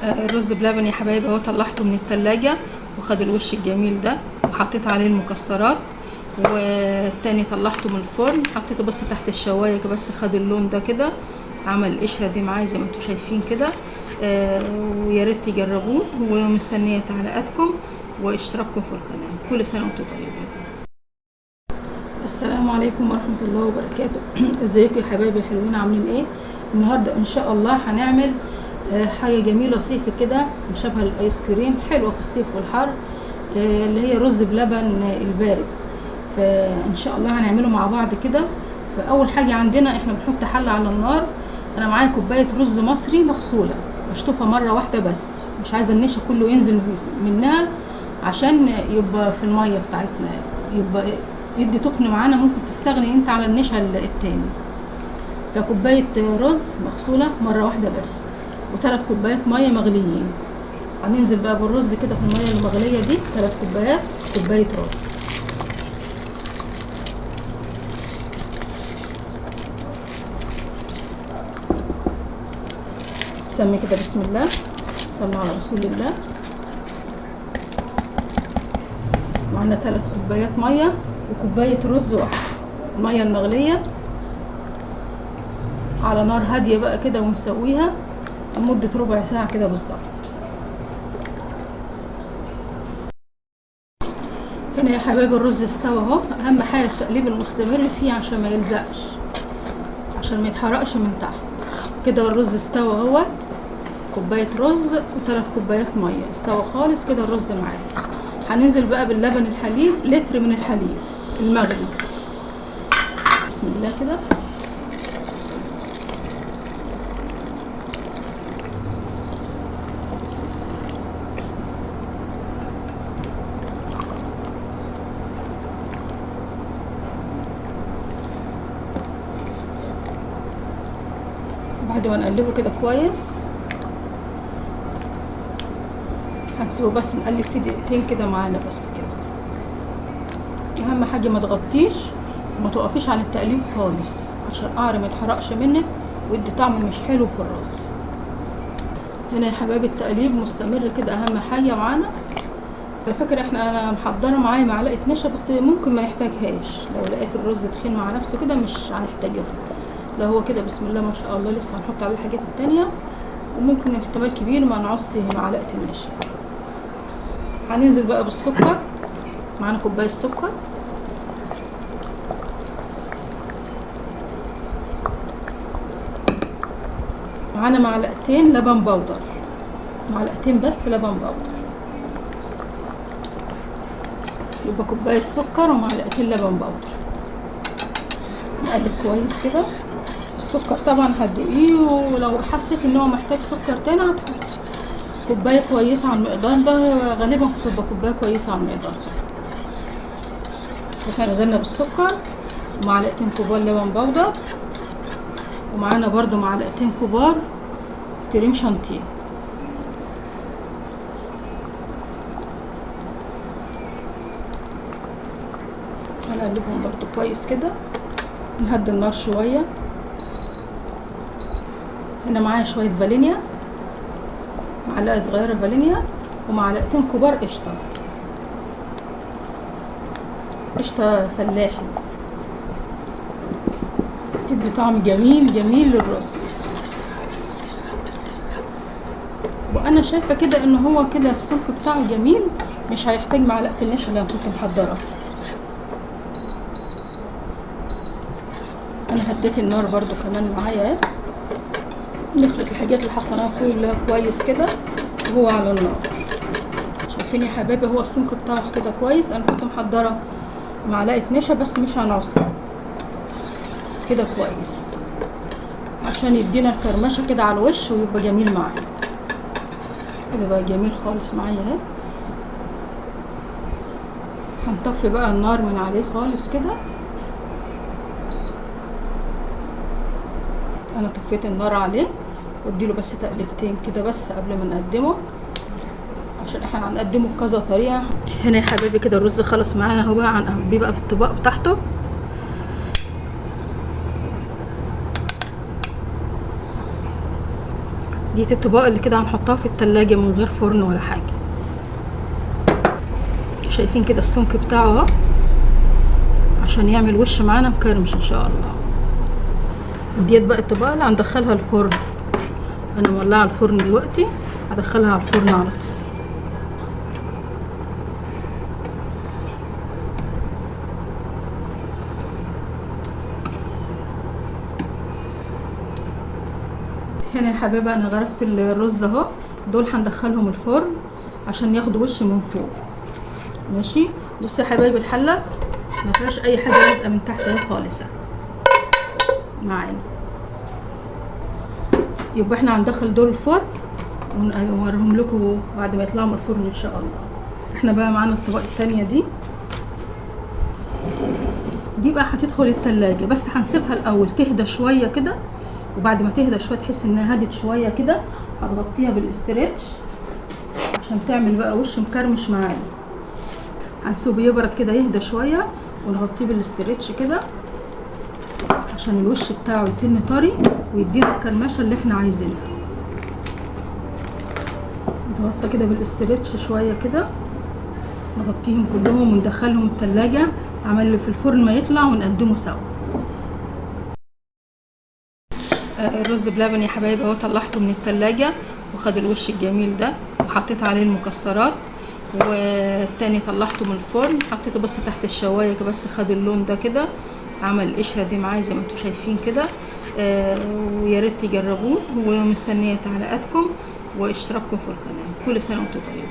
الرز بلبن يا حبايبي اهو، طلعته من التلاجة وخد الوش الجميل ده، وحطيت عليه المكسرات. والتاني طلعته من الفرن، حطيته بس تحت الشوايه بس خد اللون ده كده، عمل القشره دي معايا زي ما انتم شايفين كده. ويا ريت تجربوه، ومستنيه تعليقاتكم واشتراككم في القناه. كل سنه وانتم طيبين. السلام عليكم ورحمه الله وبركاته. ازيكم يا حبايبي حلوين، عاملين ايه؟ النهارده ان شاء الله هنعمل حاجه جميله صيفي كده، مشابهه للايس كريم، حلوه في الصيف والحر، اللي هي رز بلبن البارد. فان شاء الله هنعمله مع بعض كده. فاول حاجه عندنا احنا بنحط حله على النار. انا معايا كوبايه رز مصري مغسوله مشطوفه مره واحده بس، مش عايزه النشا كله ينزل منها عشان يبقى في الميه بتاعتنا يبقى يدي تخن معانا. ممكن تستغني انت على النشا التاني. فكوبايه رز مغسوله مره واحده بس، و3 كوبايات ميه مغليين. هننزل بقى بالرز كده في الميه المغليه دي، 3 كوبايات، كوبايه رز. سمي كده بسم الله، صلوا على رسول الله. معنا 3 كوبايات ميه وكوبايه رز واحده. الميه المغليه على نار هاديه بقى كده، ونسويها لمده ربع ساعه كده بالظبط. هنا يا حبايبي الرز استوى اهو. اهم حاجه التقليب المستمر فيه عشان ما يلزقش، عشان ما يتحرقش من تحت كده. الرز استوى اهوت، كوبايه رز و3 كوبايات ميه، استوى خالص كده الرز معانا. هننزل بقى باللبن الحليب، لتر من الحليب المغلي. بسم الله كده. بعد ما نقلبه كده كويس، هنسيبه بس نقلب فيه دقيقتين كده معانا بس كده. اهم حاجه ما تغطيش وما توقفيش عن التقليب خالص، عشان القعر ما يتحرقش منك ويدي طعم مش حلو في الرز. هنا يا حبايبي التقليب مستمر كده، اهم حاجه معانا. على فكره انا محضره معايا معلقه نشا، بس ممكن ما نحتاجهاش. لو لقيت الرز تخين مع نفسه كده مش هنحتاجه. لو هو كده بسم الله ما شاء الله، لسه هنحط عليه الحاجات التانية، وممكن احتمال كبير ما نعصي معلقه النشا. هننزل بقى بالسكر. معانا كوبايه سكر، معانا معلقتين لبن بودر، معلقتين بس لبن بودر، يبقى كوبايه سكر ومعلقتين لبن بودر. نقلب كويس كده. السكر طبعا هتدوقيه، ولو حسيت ان هو محتاج سكر تاني هتحطي كوبايه كويسه على المقدار ده. غالبا بتبقى كوبايه كويسه على المقدار. احنا نزلنا بالسكر ومعلقتين كبار لبن بودر، ومعانا برضو معلقتين كبار كريم شانتيه. هنقلبهم برضو كويس كده، نهدي النار شويه. هنا معايا شويه فانيليا، معلقه صغيره فانيليا، ومعلقتين كبار قشطه، قشطه فلاحي، تدي طعم جميل جميل للرز. وانا شايفه كده ان هو كده السمك بتاعه جميل، مش هيحتاج معلقه النشا اللي انا كنت محضره. انا هديت النار برضو كمان معايا. نخلط الحاجات اللي حطيناها كلها كويس كده وهو على النار. شايفين يا حبايبي هو السمك بتاعه كده كويس. انا كنت محضره معلقه نشا بس مش هنعصر كده كويس، عشان يدينا الكرمشه كده على الوش ويبقى جميل معايا كده، بقى جميل خالص معايا اهي. هنطفي بقى النار من عليه خالص كده. انا طفيت النار عليه، واديله بس تقلبتين كده بس قبل ما نقدمه، عشان احنا هنقدمه بكذا طريقه. هنا يا حبايبي كده الرز خلص معانا اهو. بقى هنقضيه بقى في الطبق بتاعته. دي الطباق اللي كده هنحطها في التلاجة من غير فرن ولا حاجة. شايفين كده السمك بتاعه اهو، عشان يعمل وش معانا مكرمش ان شاء الله. وديت بقى الطباق اللي هندخلها الفرن. انا مولعه الفرن دلوقتي، هدخلها على الفرن على طول. هنا يا حبايبي انا غرفت الرز اهو، دول هندخلهم الفرن عشان ياخدوا وش من فوق. ماشي. بصوا يا حبايبي الحله ما فيهاش اي حاجه لازقه من تحت اهي خالص معانا. يبقى احنا هندخل دول الفرن ونوريهم لكم بعد ما يطلعوا من الفرن ان شاء الله. احنا بقى معانا الطبق الثانيه دي بقى هتدخل التلاجة، بس هنسيبها الاول تهدى شويه كده، وبعد ما تهدى شويه تحس انها هدت شويه كده هتغطيها بالاسترتش عشان تعمل بقى وش مكرمش معانا. هنسيبه يبرد كده يهدى شويه ونغطيه بالاسترتش كده عشان الوش بتاعه يتن طري ويدينا الكرمشه اللي احنا عايزينها. نغطى كده بالاسترتش شويه كده، نغطيهم كلهم وندخلهم التلاجة عمل في الفرن ما يطلع ونقدمه سوا. الرز بلبن يا حبايبي اهو طلعته من التلاجة وخد الوش الجميل ده، وحطيت عليه المكسرات، والتاني طلعته من الفرن حطيته بس تحت الشوايه بس خد اللون ده كده، عمل القشره دي معايا زي ما انتم شايفين كده. ويا ريت تجربوه، ومستنيه تعليقاتكم واشتراككم في القناه. كل سنه وانتم طيبين.